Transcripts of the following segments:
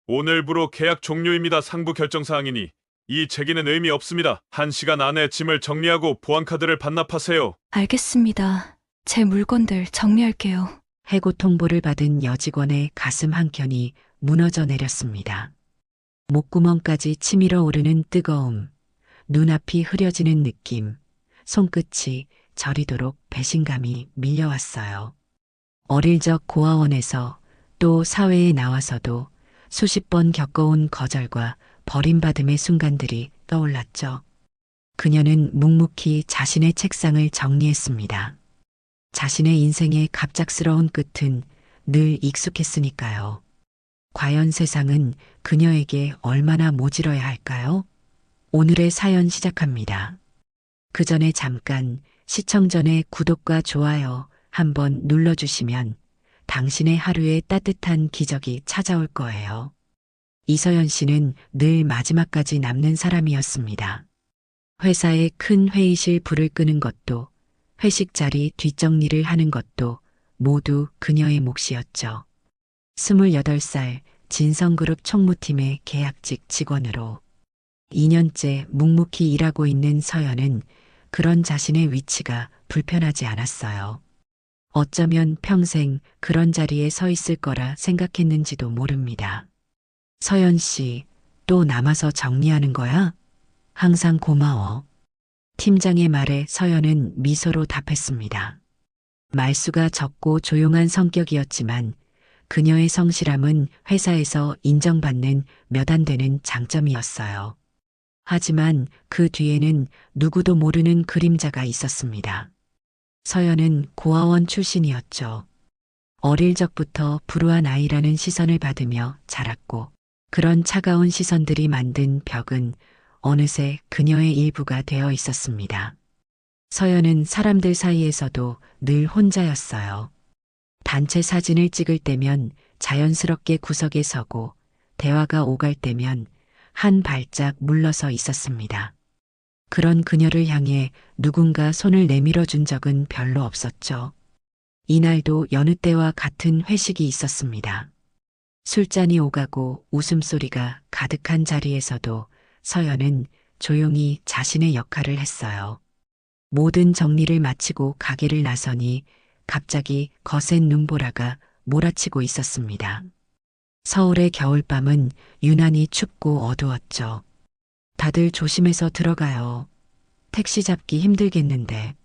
오늘부로 계약 종료입니다. 상부 결정 사항이니 이 제기는 의미 없습니다. 1시간 안에 짐을 정리하고 보안카드를 반납하세요. 알겠습니다. 제 물건들 정리할게요. 해고 통보를 받은 여직원의 가슴 한켠이 무너져 내렸습니다. 목구멍까지 치밀어 오르는 뜨거움, 눈앞이 흐려지는 느낌, 손끝이 저리도록 배신감이 밀려왔어요. 어릴 적 고아원에서 또 사회에 나와서도 수십 번 겪어온 거절과 버림받음의 순간들이 떠올랐죠. 그녀는 묵묵히 자신의 책상을 정리했습니다. 자신의 인생의 갑작스러운 끝은 늘 익숙했으니까요. 과연 세상은 그녀에게 얼마나 모질어야 할까요? 오늘의 사연 시작합니다. 그 전에 잠깐 시청 전에 구독과 좋아요 한번 눌러주시면 당신의 하루에 따뜻한 기적이 찾아올 거예요. 이서연 씨는 늘 마지막까지 남는 사람이었습니다. 회사의 큰 회의실 불을 끄는 것도 회식 자리 뒷정리를 하는 것도 모두 그녀의 몫이었죠. 28살 진성그룹 총무팀의 계약직 직원으로 2년째 묵묵히 일하고 있는 서연은 그런 자신의 위치가 불편하지 않았어요. 어쩌면 평생 그런 자리에 서 있을 거라 생각했는지도 모릅니다. 서연 씨, 또 남아서 정리하는 거야? 항상 고마워. 팀장의 말에 서연은 미소로 답했습니다. 말수가 적고 조용한 성격이었지만 그녀의 성실함은 회사에서 인정받는 몇 안 되는 장점이었어요. 하지만 그 뒤에는 누구도 모르는 그림자가 있었습니다. 서연은 고아원 출신이었죠. 어릴 적부터 불우한 아이라는 시선을 받으며 자랐고 그런 차가운 시선들이 만든 벽은 어느새 그녀의 일부가 되어 있었습니다. 서연은 사람들 사이에서도 늘 혼자였어요. 단체 사진을 찍을 때면 자연스럽게 구석에 서고 대화가 오갈 때면 한 발짝 물러서 있었습니다. 그런 그녀를 향해 누군가 손을 내밀어 준 적은 별로 없었죠. 이날도 여느 때와 같은 회식이 있었습니다. 술잔이 오가고 웃음소리가 가득한 자리에서도 서연은 조용히 자신의 역할을 했어요. 모든 정리를 마치고 가게를 나서니 갑자기 거센 눈보라가 몰아치고 있었습니다. 서울의 겨울밤은 유난히 춥고 어두웠죠. 다들 조심해서 들어가요. 택시 잡기 힘들겠는데.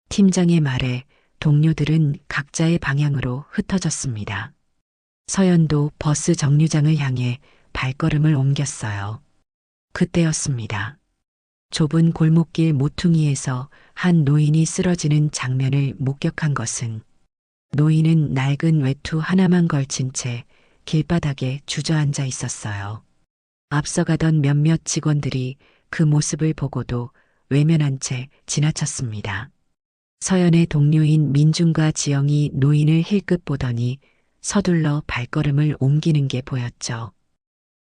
팀장의 말에 동료들은 각자의 방향으로 흩어졌습니다. 서연도 버스 정류장을 향해 발걸음을 옮겼어요. 그때였습니다. 좁은 골목길 모퉁이에서 한 노인이 쓰러지는 장면을 목격한 것은 노인은 낡은 외투 하나만 걸친 채 길바닥에 주저앉아 있었어요. 앞서가던 몇몇 직원들이 그 모습을 보고도 외면한 채 지나쳤습니다. 서연의 동료인 민중과 지영이 노인을 힐끗 보더니 서둘러 발걸음을 옮기는 게 보였죠.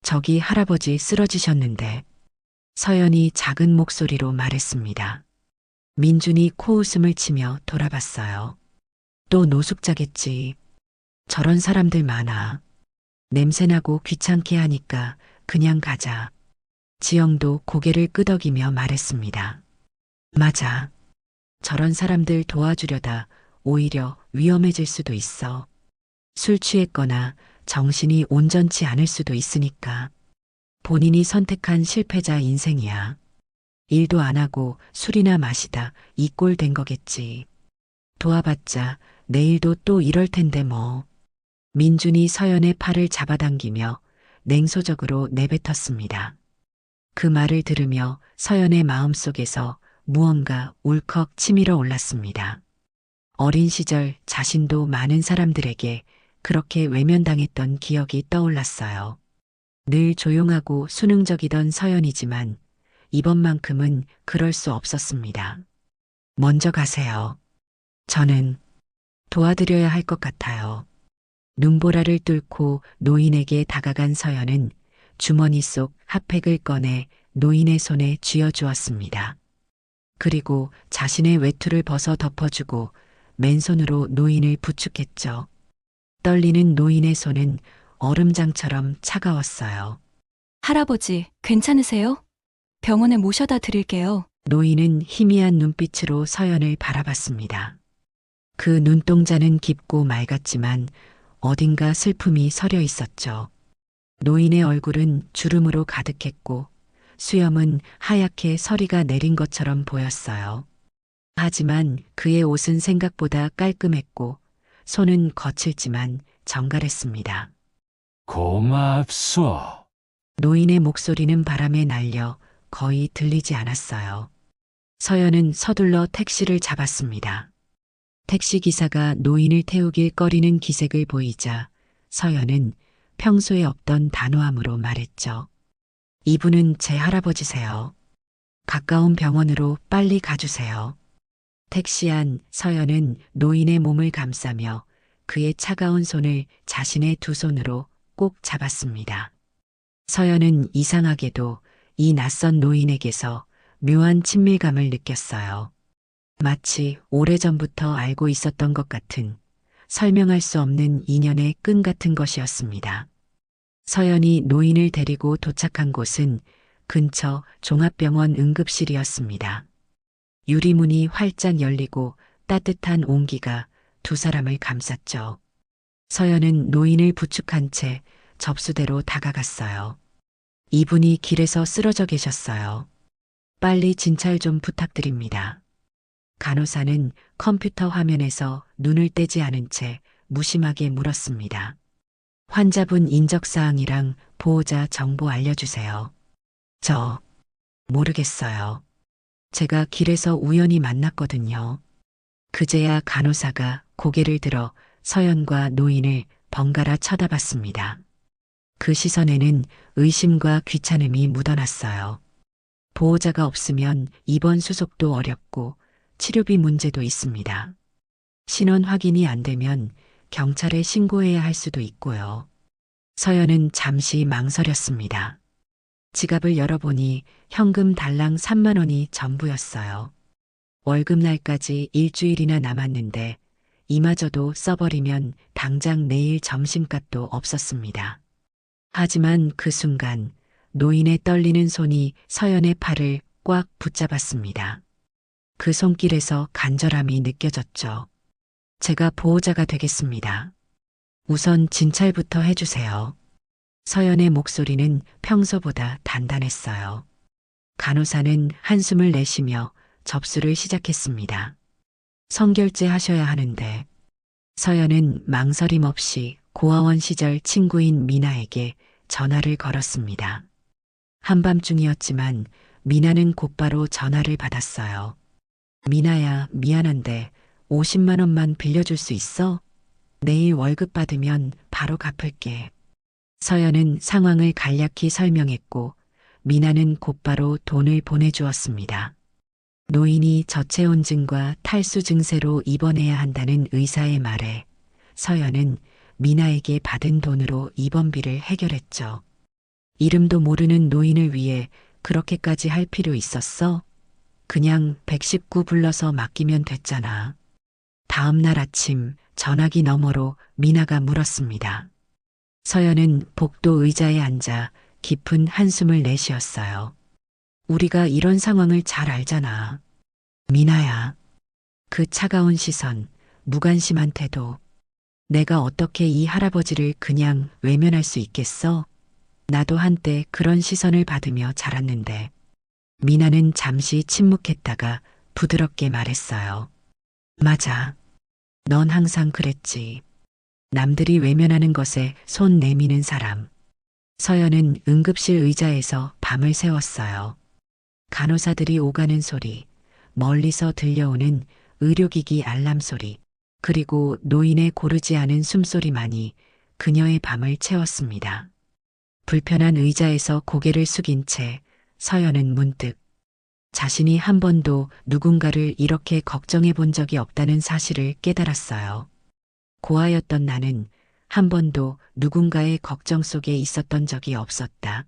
저기 할아버지 쓰러지셨는데. 서연이 작은 목소리로 말했습니다. 민준이 코웃음을 치며 돌아봤어요. 또 노숙자겠지. 저런 사람들 많아. 냄새나고 귀찮게 하니까 그냥 가자. 지영도 고개를 끄덕이며 말했습니다. 맞아. 저런 사람들 도와주려다 오히려 위험해질 수도 있어. 술 취했거나 정신이 온전치 않을 수도 있으니까. 본인이 선택한 실패자 인생이야. 일도 안 하고 술이나 마시다 이 꼴 된 거겠지. 도와봤자 내일도 또 이럴 텐데 뭐. 민준이 서연의 팔을 잡아당기며 냉소적으로 내뱉었습니다. 그 말을 들으며 서연의 마음속에서 무언가 울컥 치밀어 올랐습니다. 어린 시절 자신도 많은 사람들에게 그렇게 외면당했던 기억이 떠올랐어요. 늘 조용하고 수능적이던 서연이지만 이번만큼은 그럴 수 없었습니다. 먼저 가세요. 저는 도와드려야 할 것 같아요. 눈보라를 뚫고 노인에게 다가간 서연은 주머니 속 핫팩을 꺼내 노인의 손에 쥐어주었습니다. 그리고 자신의 외투를 벗어 덮어주고 맨손으로 노인을 부축했죠. 떨리는 노인의 손은 얼음장처럼 차가웠어요. 할아버지, 괜찮으세요? 병원에 모셔다 드릴게요. 노인은 희미한 눈빛으로 서연을 바라봤습니다. 그 눈동자는 깊고 맑았지만 어딘가 슬픔이 서려 있었죠. 노인의 얼굴은 주름으로 가득했고 수염은 하얗게 서리가 내린 것처럼 보였어요. 하지만 그의 옷은 생각보다 깔끔했고 손은 거칠지만 정갈했습니다. 고맙소. 노인의 목소리는 바람에 날려 거의 들리지 않았어요. 서연은 서둘러 택시를 잡았습니다. 택시기사가 노인을 태우길 꺼리는 기색을 보이자 서연은 평소에 없던 단호함으로 말했죠. 이분은 제 할아버지세요. 가까운 병원으로 빨리 가주세요. 택시 안 서연은 노인의 몸을 감싸며 그의 차가운 손을 자신의 두 손으로 꼭 잡았습니다. 서연은 이상하게도 이 낯선 노인에게서 묘한 친밀감을 느꼈어요. 마치 오래전부터 알고 있었던 것 같은 설명할 수 없는 인연의 끈 같은 것이었습니다. 서연이 노인을 데리고 도착한 곳은 근처 종합병원 응급실이었습니다. 유리문이 활짝 열리고 따뜻한 온기가 두 사람을 감쌌죠. 서연은 노인을 부축한 채 접수대로 다가갔어요. 이분이 길에서 쓰러져 계셨어요. 빨리 진찰 좀 부탁드립니다. 간호사는 컴퓨터 화면에서 눈을 떼지 않은 채 무심하게 물었습니다. 환자분 인적사항이랑 보호자 정보 알려주세요. 저 모르겠어요. 제가 길에서 우연히 만났거든요. 그제야 간호사가 고개를 들어 서연과 노인을 번갈아 쳐다봤습니다. 그 시선에는 의심과 귀찮음이 묻어났어요. 보호자가 없으면 입원 수속도 어렵고 치료비 문제도 있습니다. 신원 확인이 안 되면 경찰에 신고해야 할 수도 있고요. 서연은 잠시 망설였습니다. 지갑을 열어보니 현금 달랑 3만 원이 전부였어요. 월급날까지 일주일이나 남았는데 이마저도 써버리면 당장 내일 점심값도 없었습니다. 하지만 그 순간 노인의 떨리는 손이 서연의 팔을 꽉 붙잡았습니다. 그 손길에서 간절함이 느껴졌죠. 제가 보호자가 되겠습니다. 우선 진찰부터 해주세요. 서연의 목소리는 평소보다 단단했어요. 간호사는 한숨을 내쉬며 접수를 시작했습니다. 성결제 하셔야 하는데 서연은 망설임 없이 고아원 시절 친구인 미나에게 전화를 걸었습니다. 한밤중이었지만 미나는 곧바로 전화를 받았어요. 미나야, 미안한데 50만 원만 빌려줄 수 있어? 내일 월급 받으면 바로 갚을게. 서연은 상황을 간략히 설명했고 미나는 곧바로 돈을 보내주었습니다. 노인이 저체온증과 탈수 증세로 입원해야 한다는 의사의 말에 서연은 미나에게 받은 돈으로 입원비를 해결했죠. 이름도 모르는 노인을 위해 그렇게까지 할 필요 있었어? 그냥 119 불러서 맡기면 됐잖아. 다음 날 아침 전화기 너머로 미나가 물었습니다. 서연은 복도 의자에 앉아 깊은 한숨을 내쉬었어요. 우리가 이런 상황을 잘 알잖아. 미나야. 그 차가운 시선, 무관심한 태도. 내가 어떻게 이 할아버지를 그냥 외면할 수 있겠어? 나도 한때 그런 시선을 받으며 자랐는데. 미나는 잠시 침묵했다가 부드럽게 말했어요. 맞아. 넌 항상 그랬지. 남들이 외면하는 것에 손 내미는 사람. 서연은 응급실 의자에서 밤을 새웠어요. 간호사들이 오가는 소리, 멀리서 들려오는 의료기기 알람 소리, 그리고 노인의 고르지 않은 숨소리만이 그녀의 밤을 채웠습니다. 불편한 의자에서 고개를 숙인 채 서연은 문득 자신이 한 번도 누군가를 이렇게 걱정해 본 적이 없다는 사실을 깨달았어요. 고아였던 나는 한 번도 누군가의 걱정 속에 있었던 적이 없었다.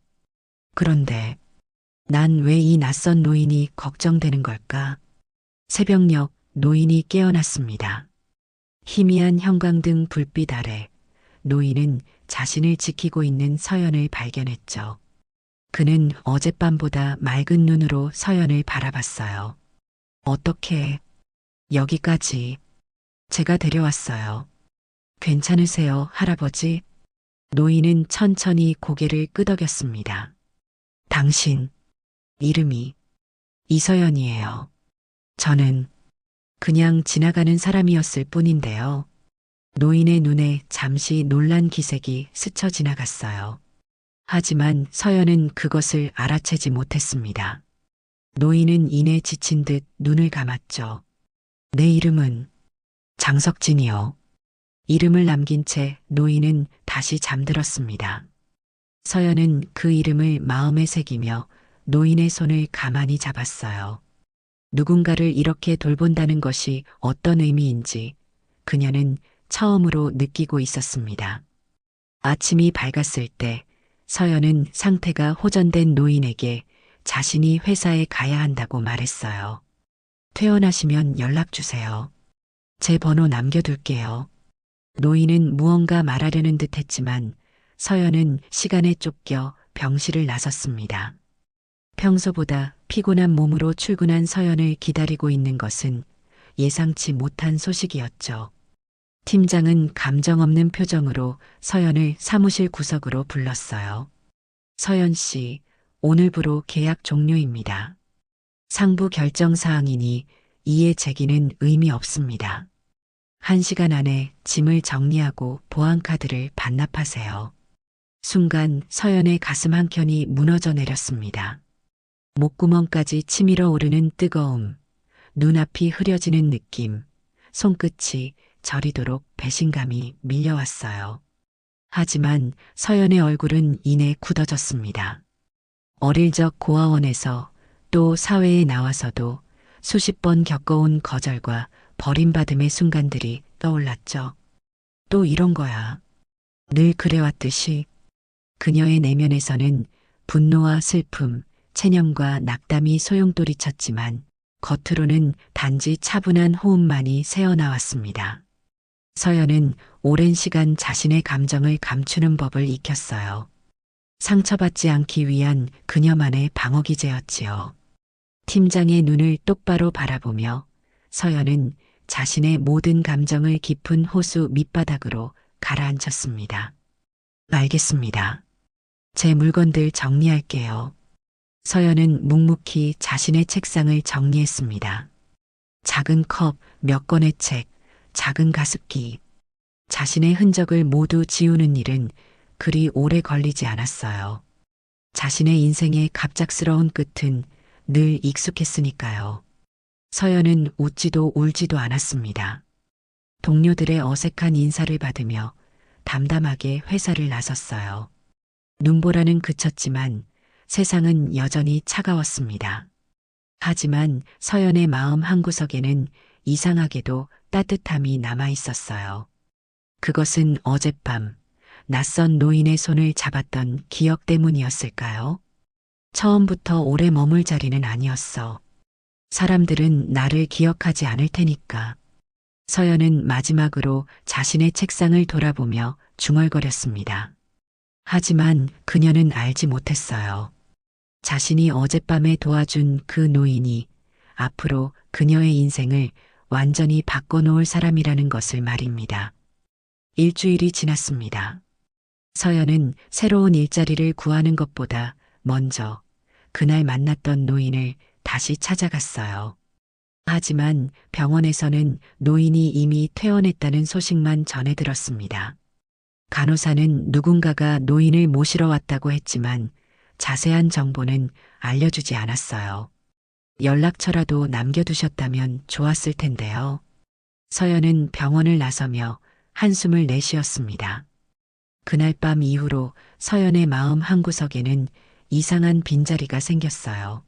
그런데 난 왜 이 낯선 노인이 걱정되는 걸까? 새벽녘 노인이 깨어났습니다. 희미한 형광등 불빛 아래 노인은 자신을 지키고 있는 서연을 발견했죠. 그는 어젯밤보다 맑은 눈으로 서연을 바라봤어요. 어떻게 여기까지 제가 데려왔어요. 괜찮으세요, 할아버지? 노인은 천천히 고개를 끄덕였습니다. 당신 이름이 이서연이에요. 저는 그냥 지나가는 사람이었을 뿐인데요. 노인의 눈에 잠시 놀란 기색이 스쳐 지나갔어요. 하지만 서연은 그것을 알아채지 못했습니다. 노인은 이내 지친 듯 눈을 감았죠. 내 이름은 장석진이요. 이름을 남긴 채 노인은 다시 잠들었습니다. 서연은 그 이름을 마음에 새기며 노인의 손을 가만히 잡았어요. 누군가를 이렇게 돌본다는 것이 어떤 의미인지 그녀는 처음으로 느끼고 있었습니다. 아침이 밝았을 때 서연은 상태가 호전된 노인에게 자신이 회사에 가야 한다고 말했어요. 퇴원하시면 연락 주세요. 제 번호 남겨둘게요. 노인은 무언가 말하려는 듯 했지만 서연은 시간에 쫓겨 병실을 나섰습니다. 평소보다 피곤한 몸으로 출근한 서연을 기다리고 있는 것은 예상치 못한 소식이었죠. 팀장은 감정 없는 표정으로 서연을 사무실 구석으로 불렀어요. 서연 씨, 오늘부로 계약 종료입니다. 상부 결정 사항이니 이의 제기는 의미 없습니다. 1시간 안에 짐을 정리하고 보안카드를 반납하세요. 순간 서연의 가슴 한켠이 무너져 내렸습니다. 목구멍까지 치밀어 오르는 뜨거움, 눈앞이 흐려지는 느낌, 손끝이 저리도록 배신감이 밀려왔어요. 하지만 서연의 얼굴은 이내 굳어졌습니다. 어릴 적 고아원에서 또 사회에 나와서도 수십 번 겪어온 거절과 버림받음의 순간들이 떠올랐죠. 또 이런 거야. 늘 그래왔듯이 그녀의 내면에서는 분노와 슬픔, 체념과 낙담이 소용돌이쳤지만 겉으로는 단지 차분한 호흡만이 새어나왔습니다. 서연은 오랜 시간 자신의 감정을 감추는 법을 익혔어요. 상처받지 않기 위한 그녀만의 방어기제였지요. 팀장의 눈을 똑바로 바라보며 서연은 자신의 모든 감정을 깊은 호수 밑바닥으로 가라앉혔습니다. 알겠습니다. 제 물건들 정리할게요. 서연은 묵묵히 자신의 책상을 정리했습니다. 작은 컵, 몇 권의 책, 작은 가습기. 자신의 흔적을 모두 지우는 일은 그리 오래 걸리지 않았어요. 자신의 인생의 갑작스러운 끝은 늘 익숙했으니까요. 서연은 웃지도 울지도 않았습니다. 동료들의 어색한 인사를 받으며 담담하게 회사를 나섰어요. 눈보라는 그쳤지만 세상은 여전히 차가웠습니다. 하지만 서연의 마음 한구석에는 이상하게도 따뜻함이 남아 있었어요. 그것은 어젯밤 낯선 노인의 손을 잡았던 기억 때문이었을까요? 처음부터 오래 머물 자리는 아니었어. 사람들은 나를 기억하지 않을 테니까. 서연은 마지막으로 자신의 책상을 돌아보며 중얼거렸습니다. 하지만 그녀는 알지 못했어요. 자신이 어젯밤에 도와준 그 노인이 앞으로 그녀의 인생을 완전히 바꿔놓을 사람이라는 것을 말입니다. 일주일이 지났습니다. 서연은 새로운 일자리를 구하는 것보다 먼저 그날 만났던 노인을 다시 찾아갔어요. 하지만 병원에서는 노인이 이미 퇴원했다는 소식만 전해 들었습니다. 간호사는 누군가가 노인을 모시러 왔다고 했지만 자세한 정보는 알려주지 않았어요. 연락처라도 남겨두셨다면 좋았을 텐데요. 서연은 병원을 나서며 한숨을 내쉬었습니다. 그날 밤 이후로 서연의 마음 한구석에는 이상한 빈자리가 생겼어요.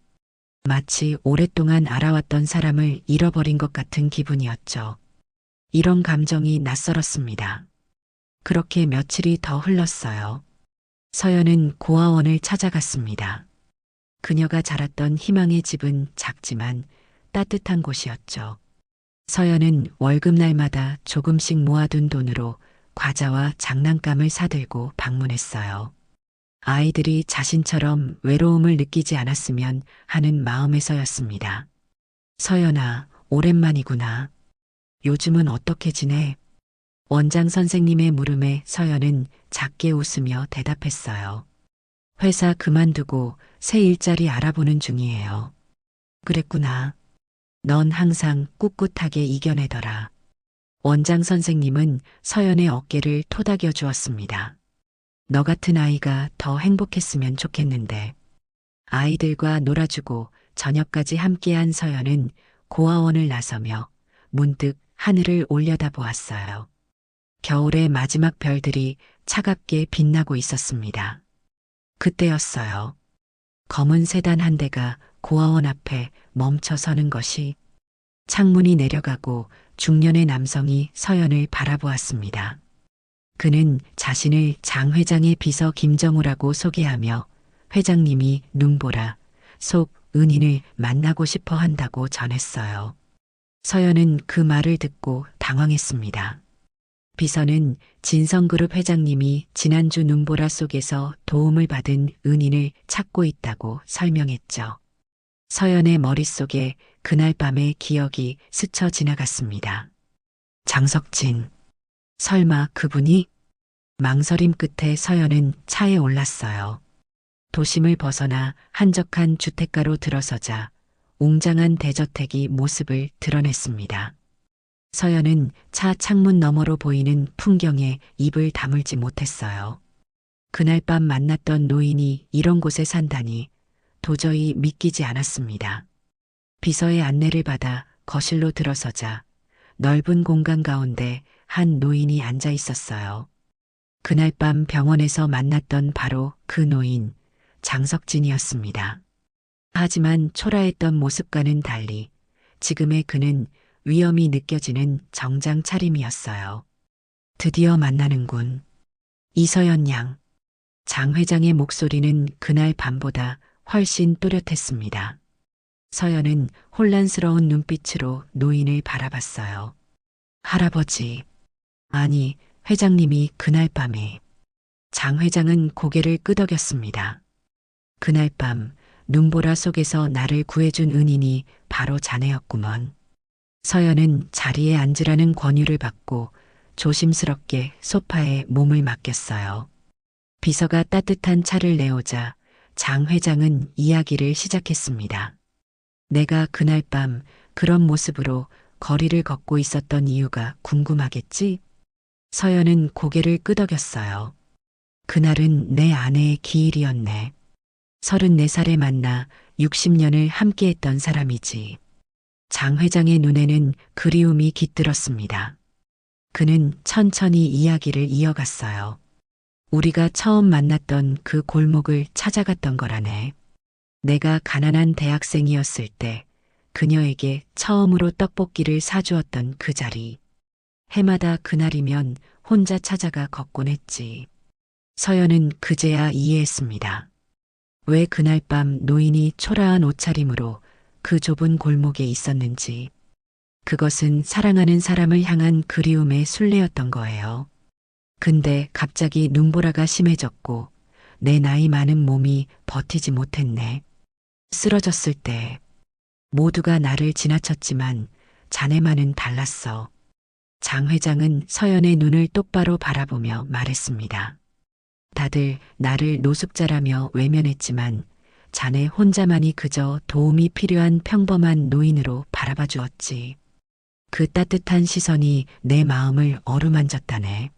마치 오랫동안 알아왔던 사람을 잃어버린 것 같은 기분이었죠. 이런 감정이 낯설었습니다. 그렇게 며칠이 더 흘렀어요. 서연은 고아원을 찾아갔습니다. 그녀가 자랐던 희망의 집은 작지만 따뜻한 곳이었죠. 서연은 월급날마다 조금씩 모아둔 돈으로 과자와 장난감을 사들고 방문했어요. 아이들이 자신처럼 외로움을 느끼지 않았으면 하는 마음에서였습니다. 서연아, 오랜만이구나. 요즘은 어떻게 지내? 원장 선생님의 물음에 서연은 작게 웃으며 대답했어요. 회사 그만두고 새 일자리 알아보는 중이에요. 그랬구나. 넌 항상 꿋꿋하게 이겨내더라. 원장 선생님은 서연의 어깨를 토닥여 주었습니다. 너 같은 아이가 더 행복했으면 좋겠는데. 아이들과 놀아주고 저녁까지 함께한 서연은 고아원을 나서며 문득 하늘을 올려다보았어요. 겨울의 마지막 별들이 차갑게 빛나고 있었습니다. 그때였어요. 검은 세단 한 대가 고아원 앞에 멈춰 서는 것이. 창문이 내려가고 중년의 남성이 서연을 바라보았습니다. 그는 자신을 장 회장의 비서 김정우라고 소개하며 회장님이 눈보라, 속 은인을 만나고 싶어 한다고 전했어요. 서연은 그 말을 듣고 당황했습니다. 비서는 진성그룹 회장님이 지난주 눈보라 속에서 도움을 받은 은인을 찾고 있다고 설명했죠. 서연의 머릿속에 그날 밤의 기억이 스쳐 지나갔습니다. 장석진. 설마 그분이? 망설임 끝에 서연은 차에 올랐어요. 도심을 벗어나 한적한 주택가로 들어서자 웅장한 대저택이 모습을 드러냈습니다. 서연은 차 창문 너머로 보이는 풍경에 입을 다물지 못했어요. 그날 밤 만났던 노인이 이런 곳에 산다니 도저히 믿기지 않았습니다. 비서의 안내를 받아 거실로 들어서자 넓은 공간 가운데 한 노인이 앉아 있었어요. 그날 밤 병원에서 만났던 바로 그 노인, 장석진이었습니다. 하지만 초라했던 모습과는 달리 지금의 그는 위험이 느껴지는 정장 차림이었어요. 드디어 만나는군. 이서연 양. 장 회장의 목소리는 그날 밤보다 훨씬 또렷했습니다. 서연은 혼란스러운 눈빛으로 노인을 바라봤어요. 할아버지. 아니, 회장님이 그날 밤에. 장 회장은 고개를 끄덕였습니다. 그날 밤 눈보라 속에서 나를 구해준 은인이 바로 자네였구먼. 서연은 자리에 앉으라는 권유를 받고 조심스럽게 소파에 몸을 맡겼어요. 비서가 따뜻한 차를 내오자 장 회장은 이야기를 시작했습니다. 내가 그날 밤 그런 모습으로 거리를 걷고 있었던 이유가 궁금하겠지? 서연은 고개를 끄덕였어요. 그날은 내 아내의 기일이었네. 34살에 만나 60년을 함께했던 사람이지. 장 회장의 눈에는 그리움이 깃들었습니다. 그는 천천히 이야기를 이어갔어요. 우리가 처음 만났던 그 골목을 찾아갔던 거라네. 내가 가난한 대학생이었을 때 그녀에게 처음으로 떡볶이를 사주었던 그 자리. 해마다 그날이면 혼자 찾아가 걷곤 했지. 서연은 그제야 이해했습니다. 왜 그날 밤 노인이 초라한 옷차림으로 그 좁은 골목에 있었는지. 그것은 사랑하는 사람을 향한 그리움의 순례였던 거예요. 근데 갑자기 눈보라가 심해졌고 내 나이 많은 몸이 버티지 못했네. 쓰러졌을 때 모두가 나를 지나쳤지만 자네만은 달랐어. 장 회장은 서연의 눈을 똑바로 바라보며 말했습니다. 다들 나를 노숙자라며 외면했지만 자네 혼자만이 그저 도움이 필요한 평범한 노인으로 바라봐 주었지. 그 따뜻한 시선이 내 마음을 어루만졌다네.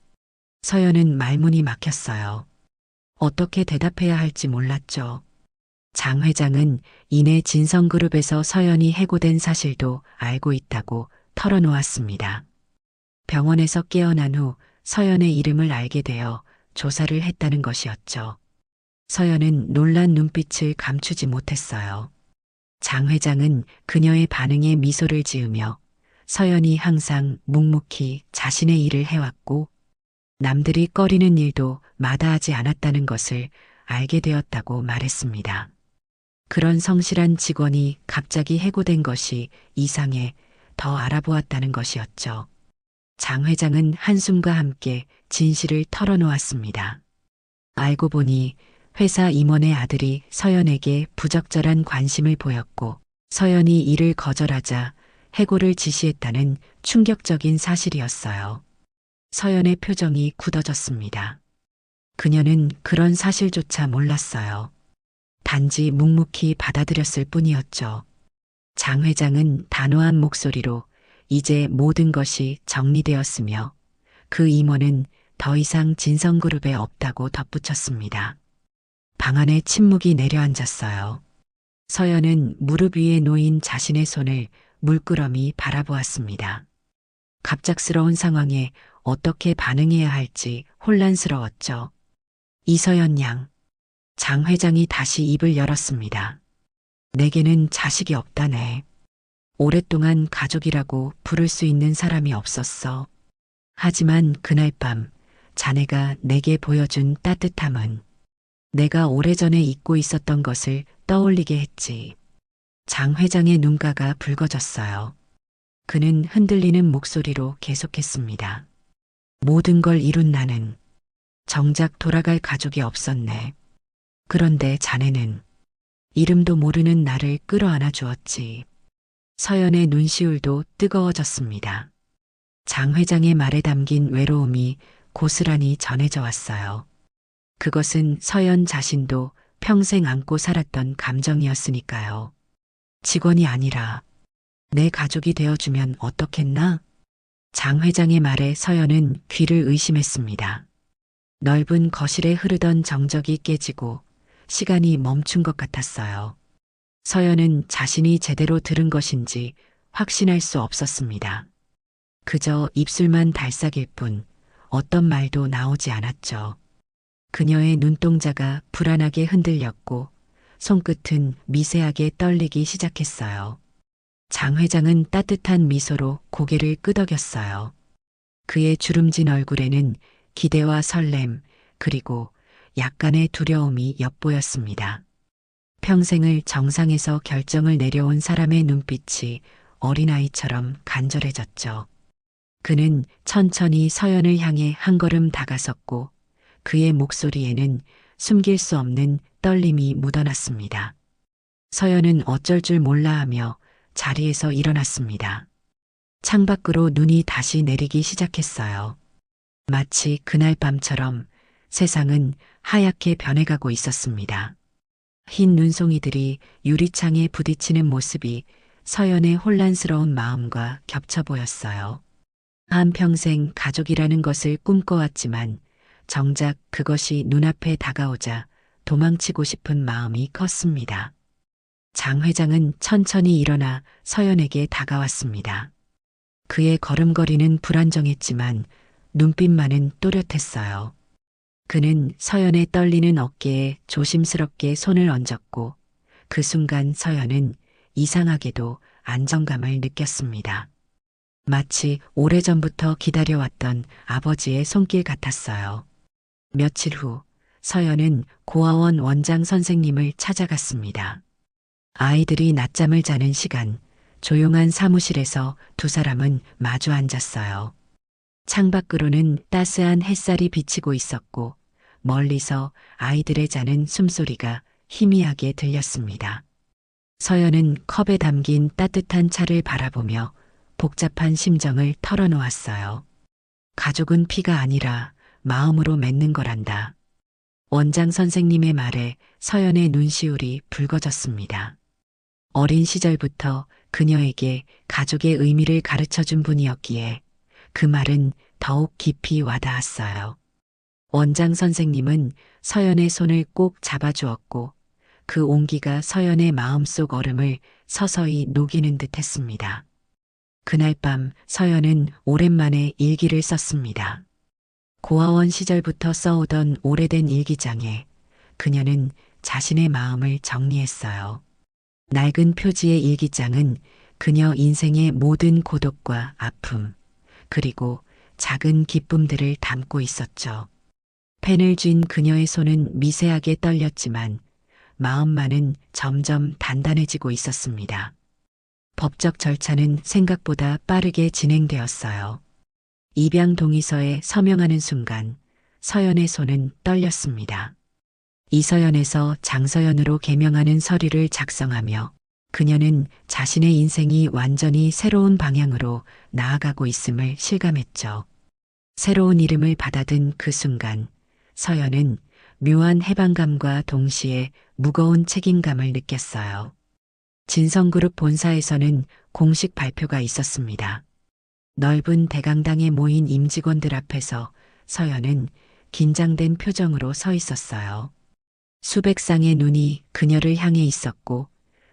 서연은 말문이 막혔어요. 어떻게 대답해야 할지 몰랐죠. 장 회장은 이내 진성그룹에서 서연이 해고된 사실도 알고 있다고 털어놓았습니다. 병원에서 깨어난 후 서연의 이름을 알게 되어 조사를 했다는 것이었죠. 서연은 놀란 눈빛을 감추지 못했어요. 장 회장은 그녀의 반응에 미소를 지으며 서연이 항상 묵묵히 자신의 일을 해왔고 남들이 꺼리는 일도 마다하지 않았다는 것을 알게 되었다고 말했습니다. 그런 성실한 직원이 갑자기 해고된 것이 이상해 더 알아보았다는 것이었죠. 장 회장은 한숨과 함께 진실을 털어놓았습니다. 알고 보니 회사 임원의 아들이 서연에게 부적절한 관심을 보였고 서연이 이를 거절하자 해고를 지시했다는 충격적인 사실이었어요. 서연의 표정이 굳어졌습니다. 그녀는 그런 사실조차 몰랐어요. 단지 묵묵히 받아들였을 뿐이었죠. 장 회장은 단호한 목소리로 이제 모든 것이 정리되었으며 그 임원은 더 이상 진성그룹에 없다고 덧붙였습니다. 방 안에 침묵이 내려앉았어요. 서연은 무릎 위에 놓인 자신의 손을 물끄러미 바라보았습니다. 갑작스러운 상황에 어떻게 반응해야 할지 혼란스러웠죠. 이서연 양. 장 회장이 다시 입을 열었습니다. 내게는 자식이 없다네. 오랫동안 가족이라고 부를 수 있는 사람이 없었어. 하지만 그날 밤 자네가 내게 보여준 따뜻함은 내가 오래전에 잊고 있었던 것을 떠올리게 했지. 장 회장의 눈가가 붉어졌어요. 그는 흔들리는 목소리로 계속했습니다. 모든 걸 이룬 나는 정작 돌아갈 가족이 없었네. 그런데 자네는 이름도 모르는 나를 끌어안아 주었지. 서연의 눈시울도 뜨거워졌습니다. 장 회장의 말에 담긴 외로움이 고스란히 전해져 왔어요. 그것은 서연 자신도 평생 안고 살았던 감정이었으니까요. 직원이 아니라 내 가족이 되어주면 어떻겠나? 장 회장의 말에 서연은 귀를 의심했습니다. 넓은 거실에 흐르던 정적이 깨지고 시간이 멈춘 것 같았어요. 서연은 자신이 제대로 들은 것인지 확신할 수 없었습니다. 그저 입술만 달싹일 뿐 어떤 말도 나오지 않았죠. 그녀의 눈동자가 불안하게 흔들렸고 손끝은 미세하게 떨리기 시작했어요. 장 회장은 따뜻한 미소로 고개를 끄덕였어요. 그의 주름진 얼굴에는 기대와 설렘 그리고 약간의 두려움이 엿보였습니다. 평생을 정상에서 결정을 내려온 사람의 눈빛이 어린아이처럼 간절해졌죠. 그는 천천히 서연을 향해 한 걸음 다가섰고 그의 목소리에는 숨길 수 없는 떨림이 묻어났습니다. 서연은 어쩔 줄 몰라 하며 자리에서 일어났습니다. 창밖으로 눈이 다시 내리기 시작했어요. 마치 그날 밤처럼 세상은 하얗게 변해가고 있었습니다. 흰 눈송이들이 유리창에 부딪히는 모습이 서연의 혼란스러운 마음과 겹쳐 보였어요. 한평생 가족이라는 것을 꿈꿔왔지만 정작 그것이 눈앞에 다가오자 도망치고 싶은 마음이 컸습니다. 장 회장은 천천히 일어나 서연에게 다가왔습니다. 그의 걸음걸이는 불안정했지만 눈빛만은 또렷했어요. 그는 서연의 떨리는 어깨에 조심스럽게 손을 얹었고 그 순간 서연은 이상하게도 안정감을 느꼈습니다. 마치 오래전부터 기다려왔던 아버지의 손길 같았어요. 며칠 후 서연은 고아원 원장 선생님을 찾아갔습니다. 아이들이 낮잠을 자는 시간, 조용한 사무실에서 두 사람은 마주 앉았어요. 창밖으로는 따스한 햇살이 비치고 있었고 멀리서 아이들의 자는 숨소리가 희미하게 들렸습니다. 서연은 컵에 담긴 따뜻한 차를 바라보며 복잡한 심정을 털어놓았어요. 가족은 피가 아니라 마음으로 맺는 거란다. 원장 선생님의 말에 서연의 눈시울이 붉어졌습니다. 어린 시절부터 그녀에게 가족의 의미를 가르쳐준 분이었기에 그 말은 더욱 깊이 와닿았어요. 원장 선생님은 서연의 손을 꼭 잡아주었고 그 온기가 서연의 마음속 얼음을 서서히 녹이는 듯 했습니다. 그날 밤 서연은 오랜만에 일기를 썼습니다. 고아원 시절부터 써오던 오래된 일기장에 그녀는 자신의 마음을 정리했어요. 낡은 표지의 일기장은 그녀 인생의 모든 고독과 아픔, 그리고 작은 기쁨들을 담고 있었죠. 펜을 쥔 그녀의 손은 미세하게 떨렸지만 마음만은 점점 단단해지고 있었습니다. 법적 절차는 생각보다 빠르게 진행되었어요. 입양 동의서에 서명하는 순간 서연의 손은 떨렸습니다. 이서연에서 장서연으로 개명하는 서류를 작성하며 그녀는 자신의 인생이 완전히 새로운 방향으로 나아가고 있음을 실감했죠. 새로운 이름을 받아든 그 순간 서연은 묘한 해방감과 동시에 무거운 책임감을 느꼈어요. 진성그룹 본사에서는 공식 발표가 있었습니다. 넓은 대강당에 모인 임직원들 앞에서 서연은 긴장된 표정으로 서 있었어요. 수백 쌍의 눈이 그녀를 향해 있었고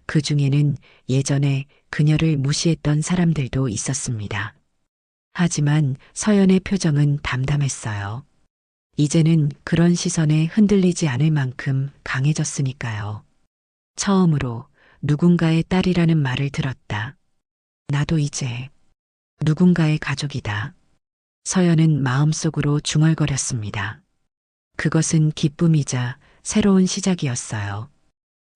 그 중에는 예전에 그녀를 무시했던 사람들도 있었습니다. 하지만 서연의 표정은 담담했어요. 이제는 그런 시선에 흔들리지 않을 만큼 강해졌으니까요. 처음으로 누군가의 딸이라는 말을 들었다. 나도 이제 누군가의 가족이다. 서연은 마음속으로 중얼거렸습니다. 그것은 기쁨이자 새로운 시작이었어요.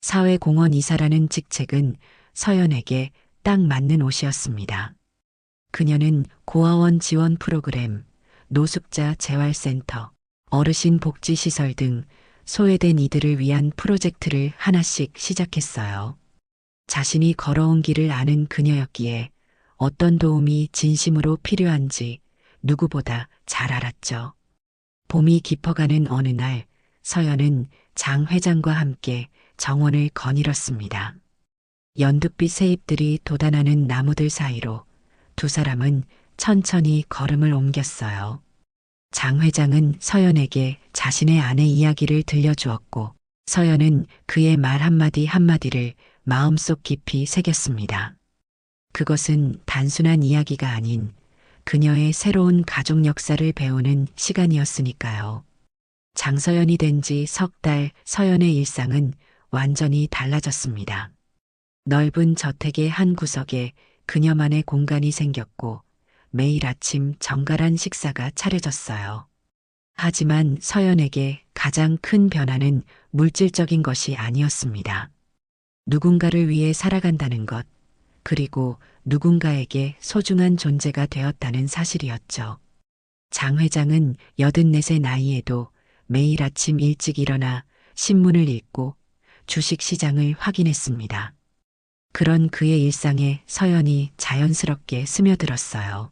사회공헌 이사라는 직책은 서연에게 딱 맞는 옷이었습니다. 그녀는 고아원 지원 프로그램, 노숙자 재활센터, 어르신 복지시설 등 소외된 이들을 위한 프로젝트를 하나씩 시작했어요. 자신이 걸어온 길을 아는 그녀였기에 어떤 도움이 진심으로 필요한지 누구보다 잘 알았죠. 봄이 깊어가는 어느 날 서연은 장 회장과 함께 정원을 거닐었습니다. 연두빛 새잎들이 돋아나는 나무들 사이로 두 사람은 천천히 걸음을 옮겼어요. 장 회장은 서연에게 자신의 아내 이야기를 들려주었고 서연은 그의 말 한마디 한마디를 마음속 깊이 새겼습니다. 그것은 단순한 이야기가 아닌 그녀의 새로운 가족 역사를 배우는 시간이었으니까요. 장서연이 된 지 석 달 서연의 일상은 완전히 달라졌습니다. 넓은 저택의 한 구석에 그녀만의 공간이 생겼고 매일 아침 정갈한 식사가 차려졌어요. 하지만 서연에게 가장 큰 변화는 물질적인 것이 아니었습니다. 누군가를 위해 살아간다는 것, 그리고 누군가에게 소중한 존재가 되었다는 사실이었죠. 장 회장은 84세 나이에도 매일 아침 일찍 일어나 신문을 읽고 주식시장을 확인했습니다. 그런 그의 일상에 서연이 자연스럽게 스며들었어요.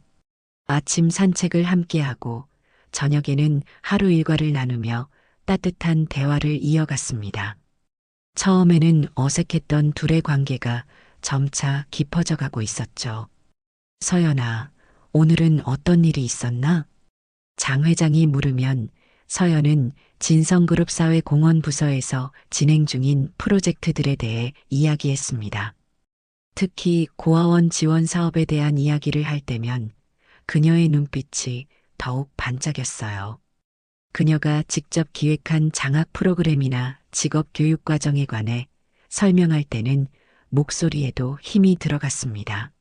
아침 산책을 함께하고 저녁에는 하루 일과를 나누며 따뜻한 대화를 이어갔습니다. 처음에는 어색했던 둘의 관계가 점차 깊어져 가고 있었죠. 서연아, 오늘은 어떤 일이 있었나? 장 회장이 물으면 서연은 진성그룹 사회공헌부서에서 진행 중인 프로젝트들에 대해 이야기했습니다. 특히 고아원 지원 사업에 대한 이야기를 할 때면 그녀의 눈빛이 더욱 반짝였어요. 그녀가 직접 기획한 장학 프로그램이나 직업 교육 과정에 관해 설명할 때는 목소리에도 힘이 들어갔습니다.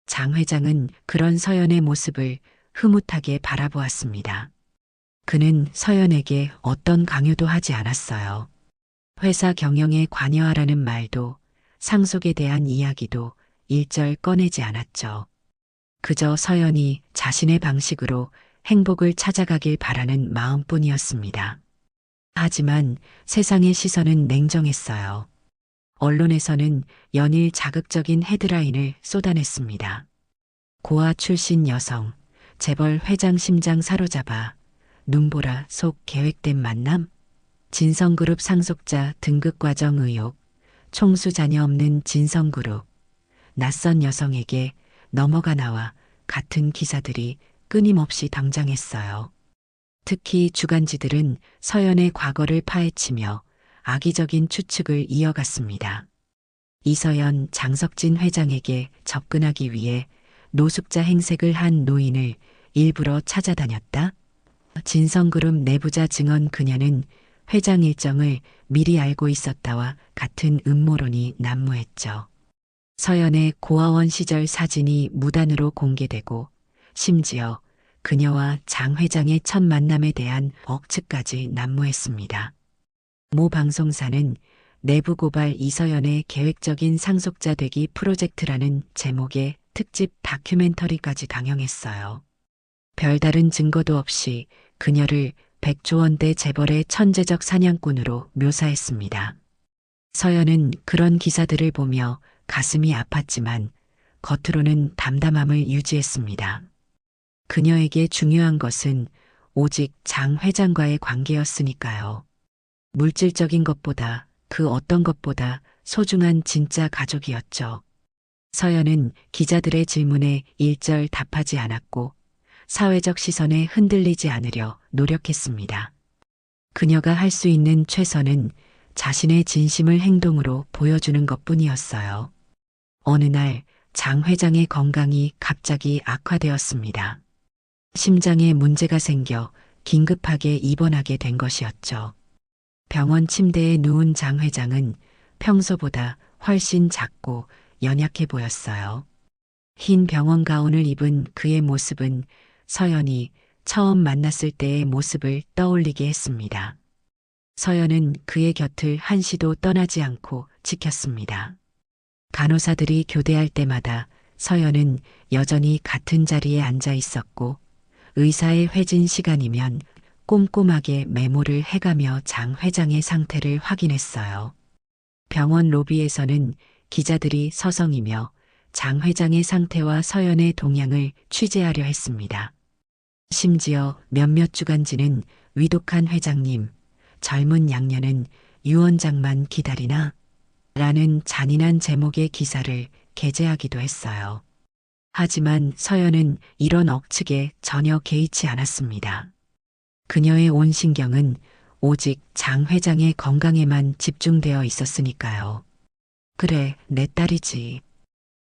장 회장은 그런 서연의 모습을 흐뭇하게 바라보았습니다. 그는 서연에게 어떤 강요도 하지 않았어요. 회사 경영에 관여하라는 말도 상속에 대한 이야기도 일절 꺼내지 않았죠. 그저 서연이 자신의 방식으로 행복을 찾아가길 바라는 마음뿐이었습니다. 하지만 세상의 시선은 냉정했어요. 언론에서는 연일 자극적인 헤드라인을 쏟아냈습니다. 고아 출신 여성, 재벌 회장 심장 사로잡아, 눈보라 속 계획된 만남, 진성그룹 상속자 등극과정 의혹, 총수 자녀 없는 진성그룹, 낯선 여성에게 넘어가 나와 같은 기사들이 끊임없이 등장했어요. 특히 주간지들은 서연의 과거를 파헤치며 악의적인 추측을 이어갔습니다. 이서연, 장석진 회장에게 접근하기 위해 노숙자 행색을 한 노인을 일부러 찾아다녔다. 진성그룹 내부자 증언 그녀는 회장 일정을 미리 알고 있었다와 같은 음모론이 난무했죠. 서연의 고아원 시절 사진이 무단으로 공개되고 심지어 그녀와 장 회장의 첫 만남에 대한 억측까지 난무했습니다. 모 방송사는 내부 고발 이서연의 계획적인 상속자 되기 프로젝트라는 제목의 특집 다큐멘터리까지 방영했어요. 별다른 증거도 없이 그녀를 백조원대 재벌의 천재적 사냥꾼으로 묘사했습니다. 서연은 그런 기사들을 보며 가슴이 아팠지만 겉으로는 담담함을 유지했습니다. 그녀에게 중요한 것은 오직 장 회장과의 관계였으니까요. 물질적인 것보다 그 어떤 것보다 소중한 진짜 가족이었죠. 서연은 기자들의 질문에 일절 답하지 않았고 사회적 시선에 흔들리지 않으려 노력했습니다. 그녀가 할 수 있는 최선은 자신의 진심을 행동으로 보여주는 것뿐이었어요. 어느 날 장 회장의 건강이 갑자기 악화되었습니다. 심장에 문제가 생겨 긴급하게 입원하게 된 것이었죠. 병원 침대에 누운 장 회장은 평소보다 훨씬 작고 연약해 보였어요. 흰 병원 가운을 입은 그의 모습은 서연이 처음 만났을 때의 모습을 떠올리게 했습니다. 서연은 그의 곁을 한시도 떠나지 않고 지켰습니다. 간호사들이 교대할 때마다 서연은 여전히 같은 자리에 앉아 있었고 의사의 회진 시간이면 꼼꼼하게 메모를 해가며 장 회장의 상태를 확인했어요. 병원 로비에서는 기자들이 서성이며 장 회장의 상태와 서연의 동향을 취재하려 했습니다. 심지어 몇몇 주간지는 위독한 회장님, 젊은 양녀는 유원장만 기다리나? 라는 잔인한 제목의 기사를 게재하기도 했어요. 하지만 서연은 이런 억측에 전혀 개의치 않았습니다. 그녀의 온 신경은 오직 장 회장의 건강에만 집중되어 있었으니까요. 그래, 내 딸이지.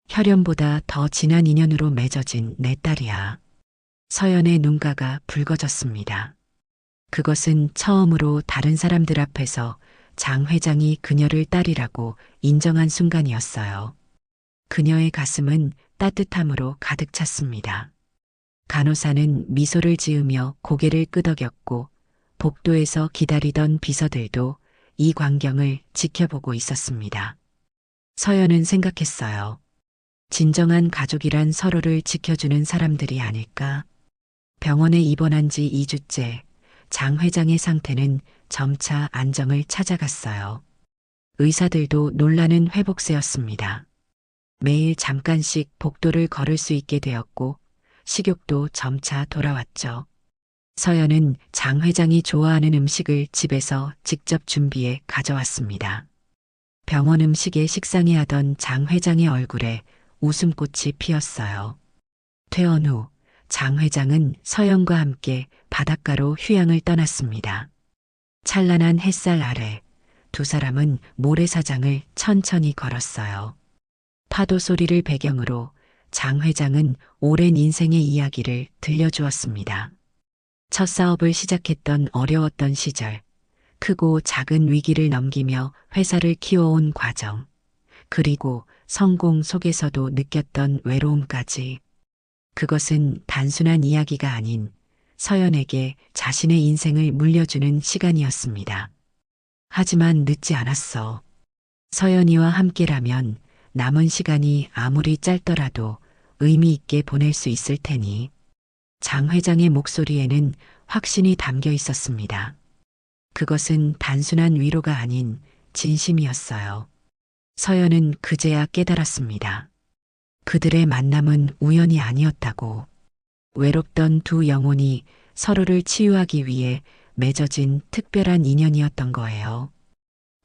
혈연보다 더 진한 인연으로 맺어진 내 딸이야. 서연의 눈가가 붉어졌습니다. 그것은 처음으로 다른 사람들 앞에서 장 회장이 그녀를 딸이라고 인정한 순간이었어요. 그녀의 가슴은 따뜻함으로 가득 찼습니다. 간호사는 미소를 지으며 고개를 끄덕였고 복도에서 기다리던 비서들도 이 광경을 지켜보고 있었습니다. 서연은 생각했어요. 진정한 가족이란 서로를 지켜주는 사람들이 아닐까? 병원에 입원한 지 2주째 장 회장의 상태는 점차 안정을 찾아갔어요. 의사들도 놀라는 회복세였습니다. 매일 잠깐씩 복도를 걸을 수 있게 되었고 식욕도 점차 돌아왔죠. 서연은 장 회장이 좋아하는 음식을 집에서 직접 준비해 가져왔습니다. 병원 음식에 식상해하던 장 회장의 얼굴에 웃음꽃이 피었어요. 퇴원 후 장 회장은 서연과 함께 바닷가로 휴양을 떠났습니다. 찬란한 햇살 아래 두 사람은 모래사장을 천천히 걸었어요. 파도 소리를 배경으로 장 회장은 오랜 인생의 이야기를 들려주었습니다. 첫 사업을 시작했던 어려웠던 시절, 크고 작은 위기를 넘기며 회사를 키워온 과정, 그리고 성공 속에서도 느꼈던 외로움까지. 그것은 단순한 이야기가 아닌 서연에게 자신의 인생을 물려주는 시간이었습니다. 하지만 늦지 않았어. 서연이와 함께라면 남은 시간이 아무리 짧더라도 의미 있게 보낼 수 있을 테니. 장 회장의 목소리에는 확신이 담겨 있었습니다. 그것은 단순한 위로가 아닌 진심이었어요. 서연은 그제야 깨달았습니다. 그들의 만남은 우연이 아니었다고. 외롭던 두 영혼이 서로를 치유하기 위해 맺어진 특별한 인연이었던 거예요.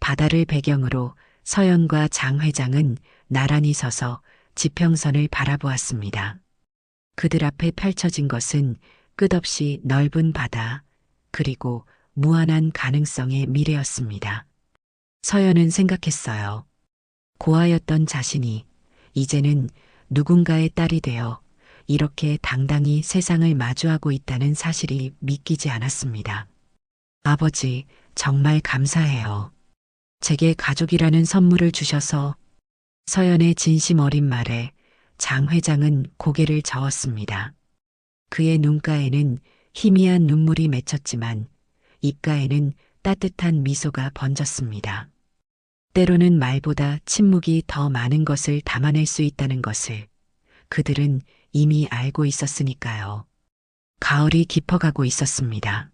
바다를 배경으로 서연과 장 회장은 나란히 서서 지평선을 바라보았습니다. 그들 앞에 펼쳐진 것은 끝없이 넓은 바다, 그리고 무한한 가능성의 미래였습니다. 서연은 생각했어요. 고아였던 자신이 이제는 누군가의 딸이 되어 이렇게 당당히 세상을 마주하고 있다는 사실이 믿기지 않았습니다. 아버지, 정말 감사해요. 제게 가족이라는 선물을 주셔서. 서연의 진심 어린 말에 장 회장은 고개를 저었습니다. 그의 눈가에는 희미한 눈물이 맺혔지만 입가에는 따뜻한 미소가 번졌습니다. 때로는 말보다 침묵이 더 많은 것을 담아낼 수 있다는 것을 그들은 이미 알고 있었으니까요. 가을이 깊어가고 있었습니다.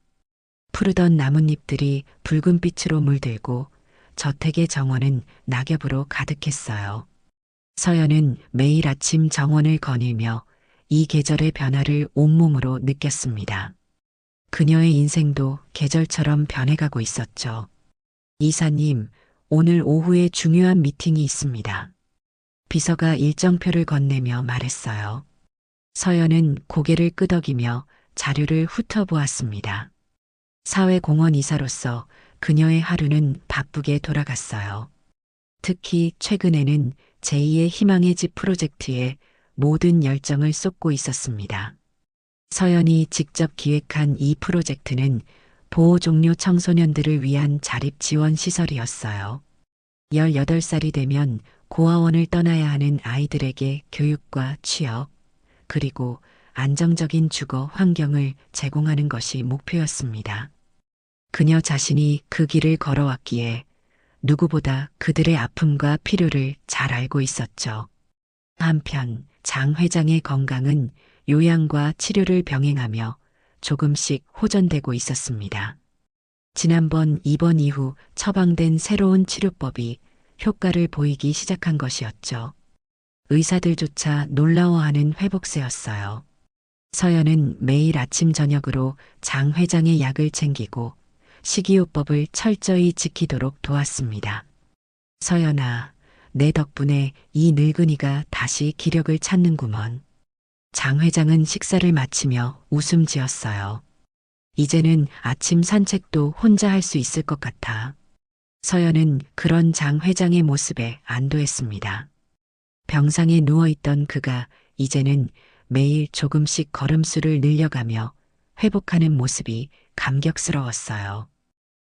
푸르던 나뭇잎들이 붉은 빛으로 물들고 저택의 정원은 낙엽으로 가득했어요. 서연은 매일 아침 정원을 거닐며 이 계절의 변화를 온몸으로 느꼈습니다. 그녀의 인생도 계절처럼 변해가고 있었죠. 이사님, 오늘 오후에 중요한 미팅이 있습니다. 비서가 일정표를 건네며 말했어요. 서연은 고개를 끄덕이며 자료를 훑어보았습니다. 사회공헌 이사로서 그녀의 하루는 바쁘게 돌아갔어요. 특히 최근에는 제2의 희망의 집 프로젝트에 모든 열정을 쏟고 있었습니다. 서연이 직접 기획한 이 프로젝트는 보호 종료 청소년들을 위한 자립 지원 시설이었어요. 18살이 되면 고아원을 떠나야 하는 아이들에게 교육과 취업, 그리고 안정적인 주거 환경을 제공하는 것이 목표였습니다. 그녀 자신이 그 길을 걸어왔기에 누구보다 그들의 아픔과 필요를 잘 알고 있었죠. 한편 장 회장의 건강은 요양과 치료를 병행하며 조금씩 호전되고 있었습니다. 지난번 입원 이후 처방된 새로운 치료법이 효과를 보이기 시작한 것이었죠. 의사들조차 놀라워하는 회복세였어요. 서연은 매일 아침 저녁으로 장 회장의 약을 챙기고 식이요법을 철저히 지키도록 도왔습니다. 서연아, 내 덕분에 이 늙은이가 다시 기력을 찾는구먼. 장 회장은 식사를 마치며 웃음 지었어요. 이제는 아침 산책도 혼자 할 수 있을 것 같아. 서연은 그런 장 회장의 모습에 안도했습니다. 병상에 누워있던 그가 이제는 매일 조금씩 걸음수를 늘려가며 회복하는 모습이 감격스러웠어요.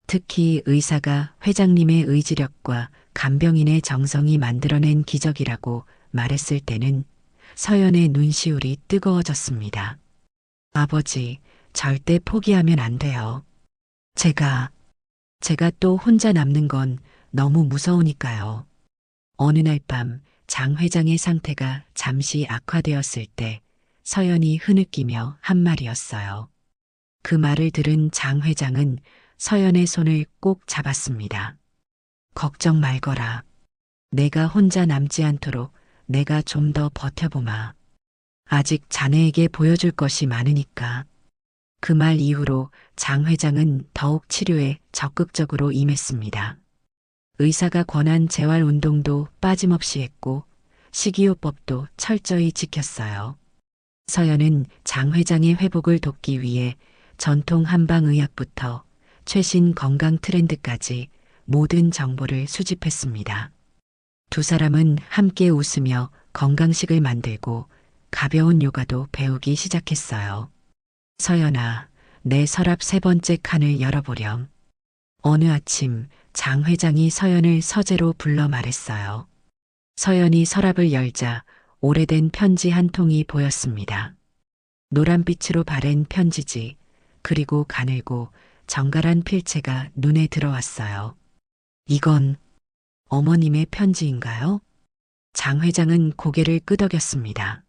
특히 의사가 회장님의 의지력과 간병인의 정성이 만들어낸 기적이라고 말했을 때는 서연의 눈시울이 뜨거워졌습니다. 아버지, 절대 포기하면 안 돼요. 제가 또 혼자 남는 건 너무 무서우니까요. 어느 날 밤 장 회장의 상태가 잠시 악화되었을 때 서연이 흐느끼며 한 말이었어요. 그 말을 들은 장 회장은 서연의 손을 꼭 잡았습니다. 걱정 말거라. 내가 혼자 남지 않도록 내가 좀 더 버텨보마. 아직 자네에게 보여줄 것이 많으니까. 그 말 이후로 장 회장은 더욱 치료에 적극적으로 임했습니다. 의사가 권한 재활 운동도 빠짐없이 했고 식이요법도 철저히 지켰어요. 서연은 장 회장의 회복을 돕기 위해 전통 한방의학부터 최신 건강 트렌드까지 모든 정보를 수집했습니다. 두 사람은 함께 웃으며 건강식을 만들고 가벼운 요가도 배우기 시작했어요. 서연아, 내 서랍 3번째 칸을 열어보렴. 어느 아침 장 회장이 서연을 서재로 불러 말했어요. 서연이 서랍을 열자 오래된 편지 한 통이 보였습니다. 노란빛으로 바랜 편지지, 그리고 가늘고 정갈한 필체가 눈에 들어왔어요. 이건 어머님의 편지인가요? 장 회장은 고개를 끄덕였습니다.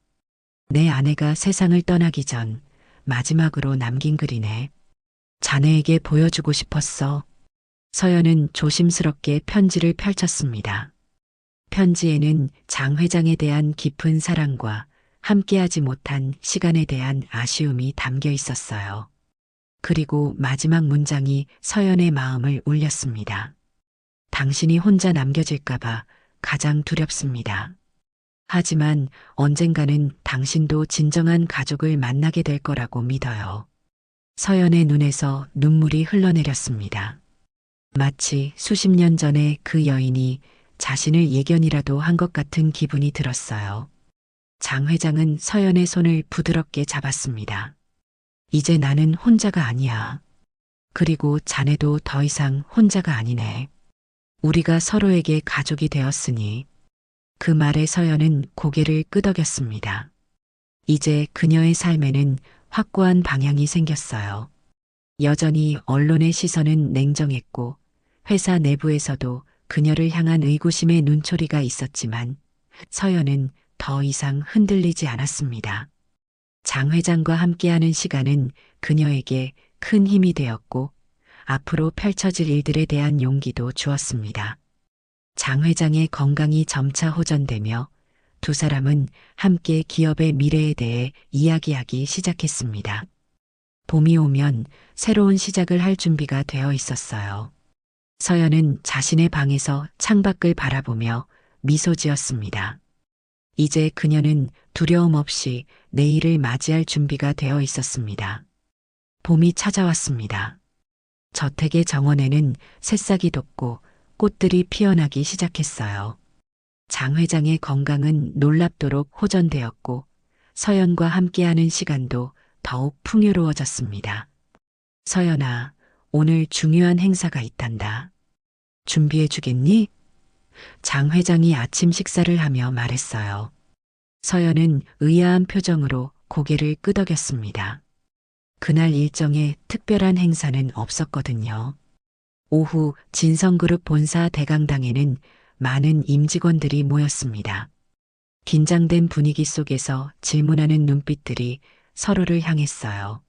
내 아내가 세상을 떠나기 전 마지막으로 남긴 글이네. 자네에게 보여주고 싶었어. 서연은 조심스럽게 편지를 펼쳤습니다. 편지에는 장 회장에 대한 깊은 사랑과 함께하지 못한 시간에 대한 아쉬움이 담겨 있었어요. 그리고 마지막 문장이 서연의 마음을 울렸습니다. 당신이 혼자 남겨질까봐 가장 두렵습니다. 하지만 언젠가는 당신도 진정한 가족을 만나게 될 거라고 믿어요. 서연의 눈에서 눈물이 흘러내렸습니다. 마치 수십 년 전에 그 여인이 자신을 예견이라도 한 것 같은 기분이 들었어요. 장 회장은 서연의 손을 부드럽게 잡았습니다. 이제 나는 혼자가 아니야. 그리고 자네도 더 이상 혼자가 아니네. 우리가 서로에게 가족이 되었으니. 그 말에 서연은 고개를 끄덕였습니다. 이제 그녀의 삶에는 확고한 방향이 생겼어요. 여전히 언론의 시선은 냉정했고 회사 내부에서도 그녀를 향한 의구심의 눈초리가 있었지만 서연은 더 이상 흔들리지 않았습니다. 장 회장과 함께하는 시간은 그녀에게 큰 힘이 되었고 앞으로 펼쳐질 일들에 대한 용기도 주었습니다. 장 회장의 건강이 점차 호전되며 두 사람은 함께 기업의 미래에 대해 이야기하기 시작했습니다. 봄이 오면 새로운 시작을 할 준비가 되어 있었어요. 서연은 자신의 방에서 창밖을 바라보며 미소 지었습니다. 이제 그녀는 두려움 없이 내일을 맞이할 준비가 되어 있었습니다. 봄이 찾아왔습니다. 저택의 정원에는 새싹이 돋고 꽃들이 피어나기 시작했어요. 장 회장의 건강은 놀랍도록 호전되었고 서연과 함께하는 시간도 더욱 풍요로워졌습니다. 서연아, 오늘 중요한 행사가 있단다. 준비해 주겠니? 장 회장이 아침 식사를 하며 말했어요. 서연은 의아한 표정으로 고개를 끄덕였습니다. 그날 일정에 특별한 행사는 없었거든요. 오후 진성그룹 본사 대강당에는 많은 임직원들이 모였습니다. 긴장된 분위기 속에서 질문하는 눈빛들이 서로를 향했어요.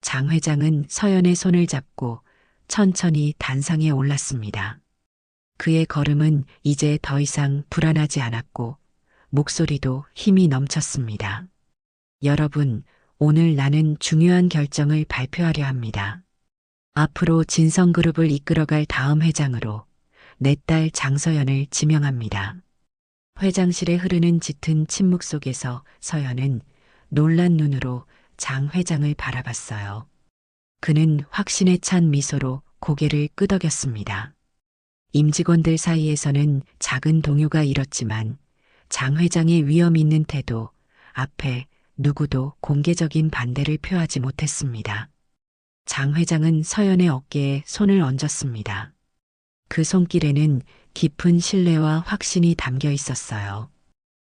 장 회장은 서연의 손을 잡고 천천히 단상에 올랐습니다. 그의 걸음은 이제 더 이상 불안하지 않았고 목소리도 힘이 넘쳤습니다. 여러분, 오늘 나는 중요한 결정을 발표하려 합니다. 앞으로 진성그룹을 이끌어갈 다음 회장으로 내 딸 장서연을 지명합니다. 회장실에 흐르는 짙은 침묵 속에서 서연은 놀란 눈으로 장 회장을 바라봤어요. 그는 확신에 찬 미소로 고개를 끄덕였습니다. 임직원들 사이에서는 작은 동요가 일었지만 장 회장의 위험 있는 태도 앞에 누구도 공개적인 반대를 표하지 못했습니다. 장 회장은 서연의 어깨에 손을 얹었습니다. 그 손길에는 깊은 신뢰와 확신이 담겨 있었어요.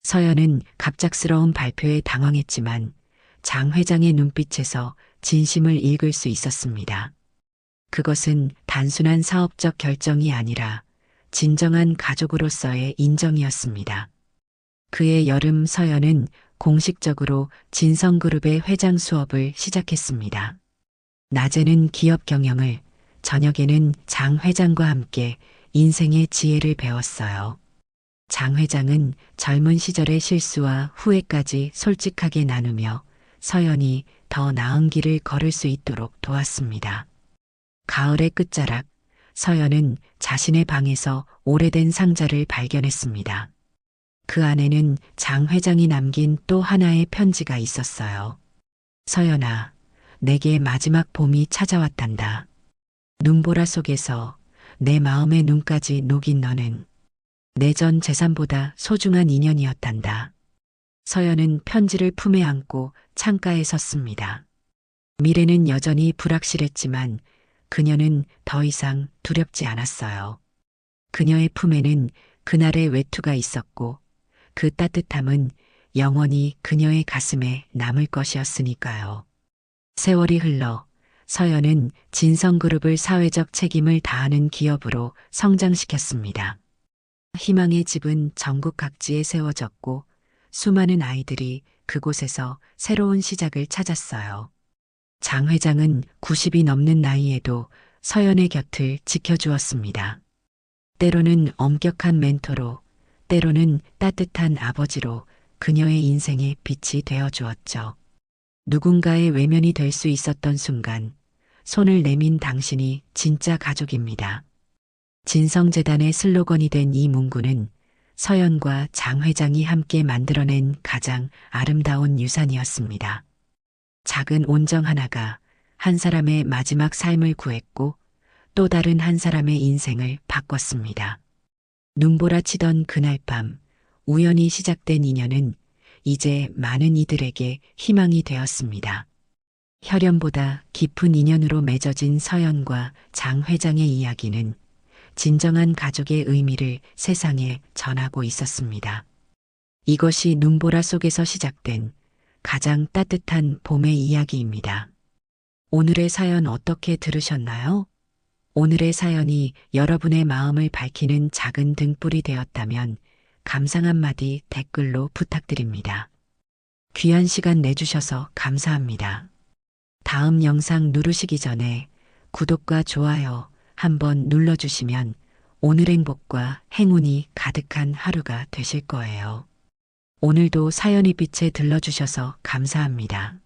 서연은 갑작스러운 발표에 당황했지만 장 회장의 눈빛에서 진심을 읽을 수 있었습니다. 그것은 단순한 사업적 결정이 아니라 진정한 가족으로서의 인정이었습니다. 그해 여름 서연은 공식적으로 진성그룹의 회장 수업을 시작했습니다. 낮에는 기업 경영을, 저녁에는 장 회장과 함께 인생의 지혜를 배웠어요. 장 회장은 젊은 시절의 실수와 후회까지 솔직하게 나누며 서연이 더 나은 길을 걸을 수 있도록 도왔습니다. 가을의 끝자락, 서연은 자신의 방에서 오래된 상자를 발견했습니다. 그 안에는 장 회장이 남긴 또 하나의 편지가 있었어요. 서연아, 내게 마지막 봄이 찾아왔단다. 눈보라 속에서 내 마음의 눈까지 녹인 너는 내 전 재산보다 소중한 인연이었단다. 서연은 편지를 품에 안고 창가에 섰습니다. 미래는 여전히 불확실했지만 그녀는 더 이상 두렵지 않았어요. 그녀의 품에는 그날의 외투가 있었고 그 따뜻함은 영원히 그녀의 가슴에 남을 것이었으니까요. 세월이 흘러 서연은 진성그룹을 사회적 책임을 다하는 기업으로 성장시켰습니다. 희망의 집은 전국 각지에 세워졌고 수많은 아이들이 그곳에서 새로운 시작을 찾았어요. 장 회장은 90이 넘는 나이에도 서연의 곁을 지켜주었습니다. 때로는 엄격한 멘토로, 때로는 따뜻한 아버지로 그녀의 인생에 빛이 되어주었죠. 누군가의 외면이 될 수 있었던 순간, 손을 내민 당신이 진짜 가족입니다. 진성재단의 슬로건이 된 이 문구는 서연과 장 회장이 함께 만들어낸 가장 아름다운 유산이었습니다. 작은 온정 하나가 한 사람의 마지막 삶을 구했고 또 다른 한 사람의 인생을 바꿨습니다. 눈보라 치던 그날 밤 우연히 시작된 인연은 이제 많은 이들에게 희망이 되었습니다. 혈연보다 깊은 인연으로 맺어진 서연과 장 회장의 이야기는 진정한 가족의 의미를 세상에 전하고 있었습니다. 이것이 눈보라 속에서 시작된 가장 따뜻한 봄의 이야기입니다. 오늘의 사연 어떻게 들으셨나요? 오늘의 사연이 여러분의 마음을 밝히는 작은 등불이 되었다면 감상 한마디 댓글로 부탁드립니다. 귀한 시간 내주셔서 감사합니다. 다음 영상 누르시기 전에 구독과 좋아요 한번 눌러주시면 오늘 행복과 행운이 가득한 하루가 되실 거예요. 오늘도 사연이 빛에 들러주셔서 감사합니다.